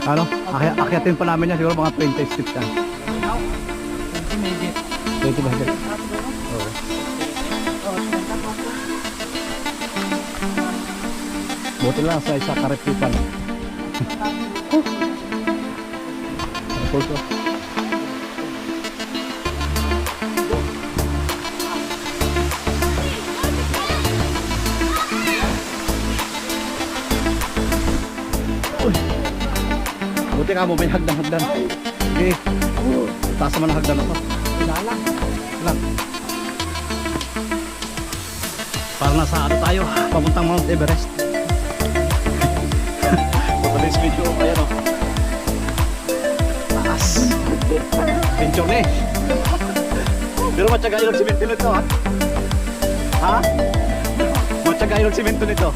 Ano? Akyatin pa namin yan siguro mga 20 steps yan. 20 ba? Oo. Buti lang sa isa karipitan. Pulso. Buti nga mo may hagdan-hagdan. Okay. Taas naman ang hagdan ako. Lang. Parang nasa ano tayo, papuntang Mount Everest. Patulis video, ayan o. Taas. Pinchong na eh. Pero matyaga yung simento nito ha. Ha? Matyaga yung simento nito.